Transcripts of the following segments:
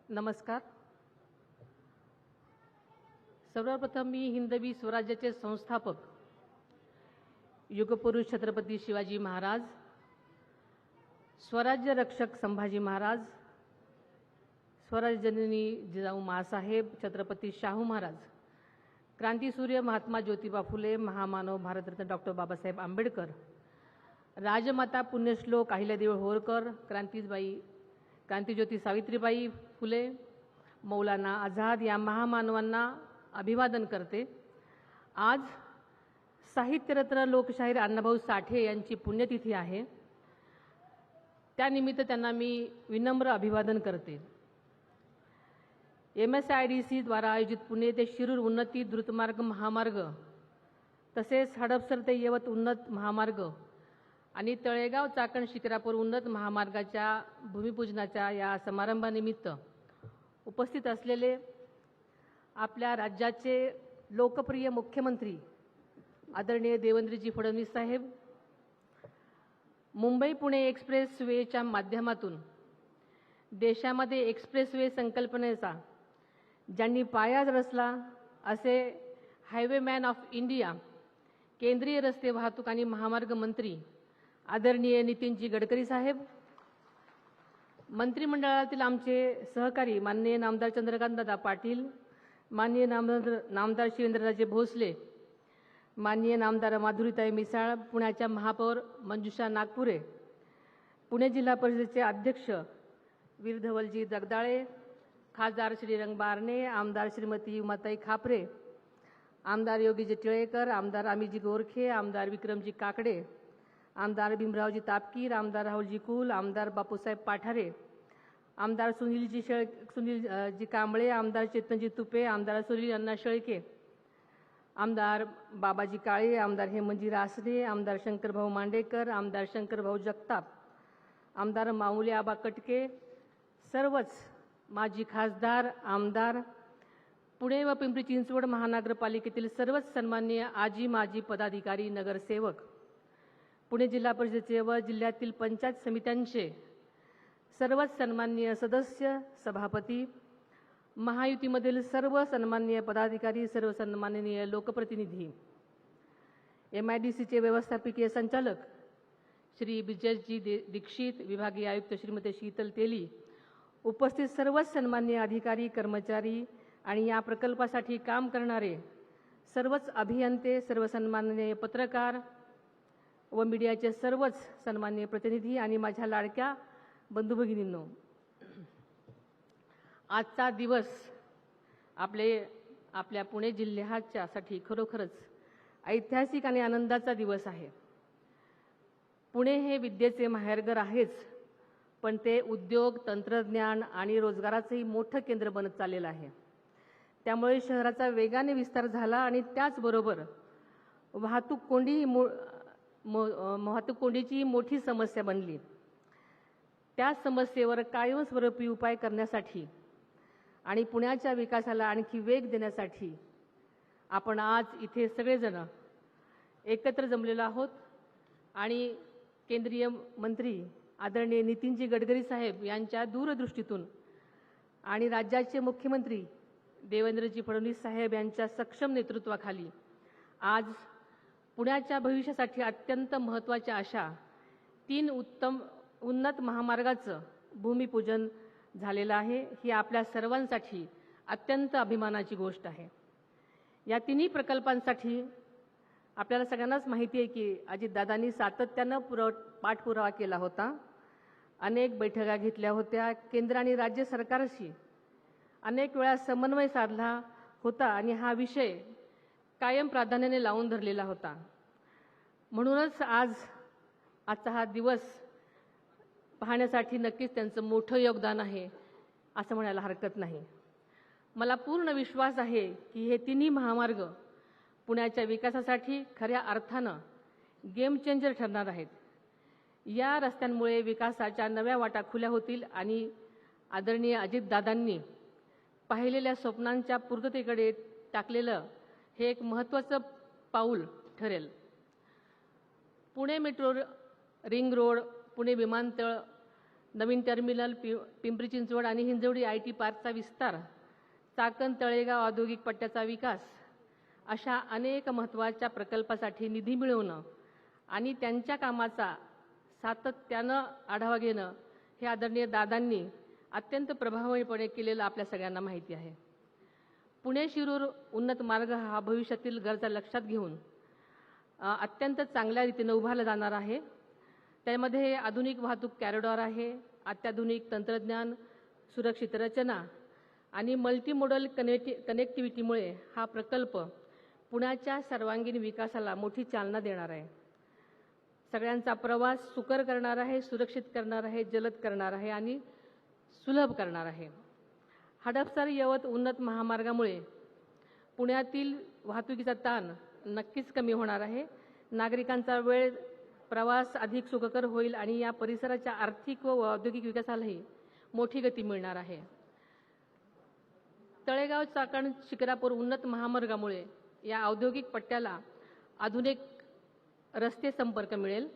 नमस्कार. सर्वप्रथम मी हिंदवी स्वराज्याचे संस्थापक युगपुरुष छत्रपती शिवाजी महाराज, स्वराज्य रक्षक संभाजी महाराज, स्वराज्य जननी जिजाऊ माँसाहेब छत्रपती शाहू महाराज, क्रांतीसूर्य महात्मा ज्योतिबा फुले, महामानव भारतरत्न डॉक्टर बाबासाहेब आंबेडकर, राजमाता पुण्यश्लोक अहिल्यादेवी होळकर, क्रांतिज्योती सावित्रीबाई फुले, मौलाना आझाद या महामानवांना अभिवादन करते. आज साहित्यरत्न लोकशाहीर अण्णाभाऊ साठे यांची पुण्यतिथी आहे. त्यानिमित्त त्यांना मी विनम्र अभिवादन करते. MSIDC द्वारा आयोजित पुणे ते शिरूर उन्नती द्रुतमार्ग महामार्ग, तसेच हडपसर ते यवत उन्नत महामार्ग आणि तळेगाव चाकण शिक्रापूर उन्नत महामार्गाच्या भूमिपूजनाच्या या समारंभानिमित्त उपस्थित असलेले आपल्या राज्याचे लोकप्रिय मुख्यमंत्री आदरणीय देवेंद्रजी फडणवीस साहेब, मुंबई पुणे एक्सप्रेसवेच्या माध्यमातून देशामध्ये एक्सप्रेसवे संकल्पनेचा ज्यांनी पाया रचला असे हायवे मॅन ऑफ इंडिया, केंद्रीय रस्ते वाहतूक आणि महामार्ग मंत्री आदरणीय नितीनजी गडकरी साहेब, मंत्रिमंडळातील आमचे सहकारी माननीय नामदार चंद्रकांतदादा पाटील, माननीय नामदार शिवेंद्रराजे भोसले, माननीय नामदार माधुरीताई मिसाळ, पुण्याच्या महापौर मंजुषा नागपुरे, पुणे जिल्हा परिषदेचे अध्यक्ष वीरधवलजी जगदाळे, खासदार श्रीरंग बारणे, आमदार श्रीमती उमाताई खापरे, आमदार योगीजी टिळेकर, आमदार अमितजी गोरखे, आमदार विक्रमजी काकडे, आमदार भीमरावजी तापकीर, आमदार राहुलजी कुल, आमदार बापूसाहेब पाठारे, आमदार सुनीलजी कांबळे, आमदार चेतनजी तुपे, आमदार सुनील अण्णा शेळके, आमदार बाबाजी काळे, आमदार हेमंतजी रासने, आमदार शंकरभाऊ मांडेकर, आमदार शंकरभाऊ जगताप, आमदार माऊली आबा कटके, सर्वच माजी खासदार, आमदार, पुणे व पिंपरी चिंचवड महानगरपालिकेतील सर्वच सन्माननीय आजी माजी पदाधिकारी, नगरसेवक, पुणे जिल्हा परिषदेचे व जिल्ह्यातील पंचायत समित्यांचे सर्वच सन्माननीय सदस्य, सभापती, महायुतीमधील सर्व सन्माननीय पदाधिकारी, सर्व सन्माननीय लोकप्रतिनिधी, MIDCचे व्यवस्थापकीय संचालक श्री ब्रिजेशजी दीक्षित, विभागीय आयुक्त श्रीमती शीतल तेली, उपस्थित सर्वच सन्माननीय अधिकारी, कर्मचारी आणि या प्रकल्पासाठी काम करणारे सर्वच अभियंते, सर्व सन्माननीय पत्रकार व मीडियाचे सर्वच सन्माननीय प्रतिनिधी आणि माझ्या लाडक्या बंधुभगिनींनो, आजचा दिवस आपल्या पुणे जिल्ह्याच्यासाठी खरोखरच ऐतिहासिक आणि आनंदाचा दिवस आहे. पुणे हे विद्येचे माहेरघर आहेच, पण ते उद्योग, तंत्रज्ञान आणि रोजगाराचंही मोठं केंद्र बनत चाललेलं आहे. त्यामुळे शहराचा वेगाने विस्तार झाला आणि त्याचबरोबर वाहतूक कोंडीची मोठी समस्या बनली. त्या समस्येवर कायमस्वरूपी उपाय करण्यासाठी आणि पुण्याच्या विकासाला आणखी वेग देण्यासाठी आपण आज इथे सगळेजण एकत्र जमलेलो आहोत आणि केंद्रीय मंत्री आदरणीय नितीनजी गडकरी साहेब यांच्या दूरदृष्टीतून आणि राज्याचे मुख्यमंत्री देवेंद्रजी फडणवीस साहेब यांच्या सक्षम नेतृत्वाखाली आज पुण्याच्या भविष्यासाठी अत्यंत महत्त्वाच्या अशा 3 उन्नत महामार्गाचं भूमिपूजन झालेलं आहे. ही आपल्या सर्वांसाठी अत्यंत अभिमानाची गोष्ट आहे. या 3 प्रकल्पांसाठी आपल्याला सगळ्यांनाच माहिती आहे की अजितदादांनी सातत्यानं पाठपुरावा केला होता, अनेक बैठका घेतल्या होत्या, केंद्र आणि राज्य सरकारशी अनेक वेळा समन्वय साधला होता आणि हा विषय कायम प्राधान्याने लावून धरलेला होता. म्हणूनच आजचा हा दिवस पाहण्यासाठी नक्कीच त्यांचं मोठं योगदान आहे असं म्हणायला हरकत नाही. मला पूर्ण विश्वास आहे की हे 3 महामार्ग पुण्याच्या विकासासाठी खऱ्या अर्थानं गेम चेंजर ठरणार आहेत. या रस्त्यांमुळे विकासाच्या नव्या वाटा खुल्या होतील आणि आदरणीय अजितदादांनी पाहिलेल्या स्वप्नांच्या पूर्ततेकडे टाकलेलं हे एक महत्त्वाचं पाऊल ठरेल. Pune metro ring road, Pune विमानतळ, नवीन टर्मिनल, पिंपरी चिंचवड आणि हिंजवडी IT पार्कचा विस्तार, चाकण तळेगाव औद्योगिक पट्ट्याचा विकास अशा अनेक महत्त्वाच्या प्रकल्पासाठी निधी मिळवणं आणि त्यांच्या कामाचा सातत्यानं आढावा घेणं हे आदरणीय दादांनी अत्यंत प्रभावीपणे केलेलं आपल्या सगळ्यांना माहिती आहे. पुणे शिरूर उन्नत मार्ग हा भविष्यातील गरजा लक्षात घेऊन अत्यंत चांगल्या रीतीने उभारला जाणार आहे. त्यामध्ये आधुनिक वाहतूक कॉरिडॉर आहे, अत्याधुनिक तंत्रज्ञान, सुरक्षित रचना आणि मल्टीमोडल कनेक्टिव्हिटीमुळे हा प्रकल्प पुण्याच्या सर्वांगीण विकासाला मोठी चालना देणार आहे. सगळ्यांचा प्रवास सुकर करणार आहे, सुरक्षित करणार आहे, जलद करणार आहे आणि सुलभ करणार आहे. हडपसर यवत उन्नत महामार्गामुळे पुण्यातील वाहतुकीचा ताण नक्कीच कमी होणार आहे. नागरिकांचा वेळ प्रवास अधिक सुखकर होईल आणि या परिसराच्या आर्थिक व औद्योगिक विकासालाही मोठी गती मिळणार आहे. तळेगाव चाकण शिक्रापूर उन्नत महामार्गामुळे या औद्योगिक पट्ट्याला आधुनिक रस्ते संपर्क मिळेल,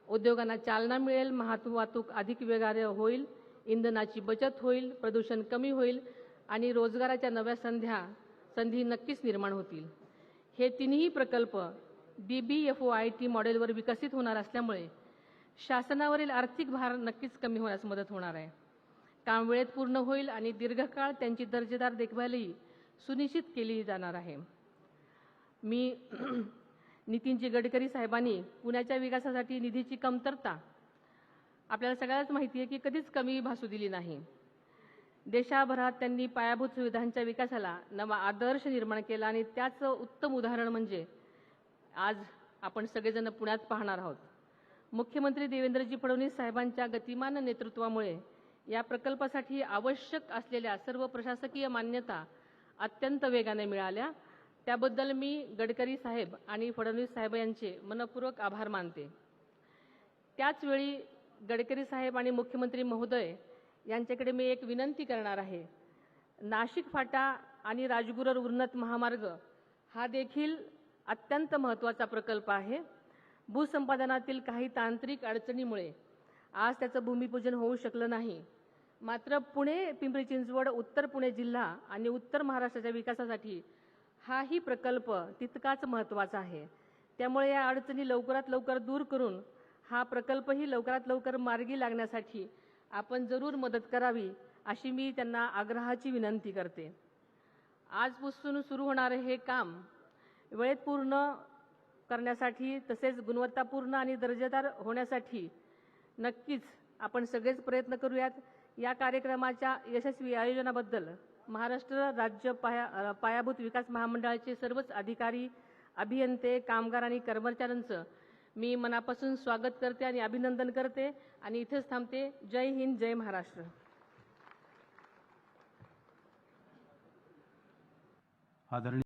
उद्योगांना चालना मिळेल, वाहतूक अधिक वेगाने होईल, इंधनाची बचत होईल, प्रदूषण कमी होईल आणि रोजगाराच्या नव्या संधी नक्कीच निर्माण होतील. हे तिन्ही प्रकल्प BBFOIT मॉडेलवर विकसित होणार असल्यामुळे शासनावरील आर्थिक भार नक्कीच कमी होण्यास मदत होणार आहे. काम वेळेत पूर्ण होईल आणि दीर्घकाळ त्यांची दर्जेदार देखभालही सुनिश्चित केली जाणार आहे. मी नितीनजी गडकरी साहेबांनी पुण्याच्या विकासासाठी निधीची कमतरता आपल्याला सगळ्याच माहिती आहे की कधीच कमी भासू दिली नाही. देशाभरात त्यांनी पायाभूत सुविधांच्या विकासाला नवा आदर्श निर्माण केला आणि त्याचं उत्तम उदाहरण म्हणजे आज आपण सगळेजण पुण्यात पाहणार आहोत. मुख्यमंत्री देवेंद्रजी फडणवीस साहेबांच्या गतिमान नेतृत्वामुळे या प्रकल्पासाठी आवश्यक असलेल्या सर्व प्रशासकीय मान्यता अत्यंत वेगाने मिळाल्या. त्याबद्दल मी गडकरी साहेब आणि फडणवीस साहेब यांचे मनपूर्वक आभार मानते. त्याचवेळी गडकरी साहेब आणि मुख्यमंत्री महोदय यांच्याकडे मी एक विनंती करणार आहे. नाशिक फाटा आणि राजगुरूर उन्नत महामार्ग हा देखील अत्यंत महत्त्वाचा प्रकल्प आहे. भूसंपादनातील काही तांत्रिक अडचणीमुळे आज त्याचं भूमिपूजन होऊ शकलं नाही. मात्र पुणे पिंपरी चिंचवड उत्तर पुणे जिल्हा आणि उत्तर महाराष्ट्राच्या विकासासाठी हाही प्रकल्प तितकाच महत्त्वाचा आहे. त्यामुळे या अडचणी लवकरात लवकर दूर करून हा प्रकल्पही लवकरात लवकर मार्गी लागण्यासाठी आपण जरूर मदत करावी अशी मी त्यांना आग्रहाची विनंती करते. आजपासून सुरू होणारे हे काम वेळेत पूर्ण करण्यासाठी तसेच गुणवत्तापूर्ण आणि दर्जेदार होण्यासाठी नक्कीच आपण सगळेच प्रयत्न करूयात. या कार्यक्रमाच्या यशस्वी आयोजनाबद्दल महाराष्ट्र राज्य पायाभूत विकास महामंडळाचे सर्वच अधिकारी, अभियंते, कामगार आणि कर्मचाऱ्यांचं मी मनापासून स्वागत करते आणि अभिनंदन करते आणि इथेच थांबते. जय हिंद, जय महाराष्ट्र. आदरणीय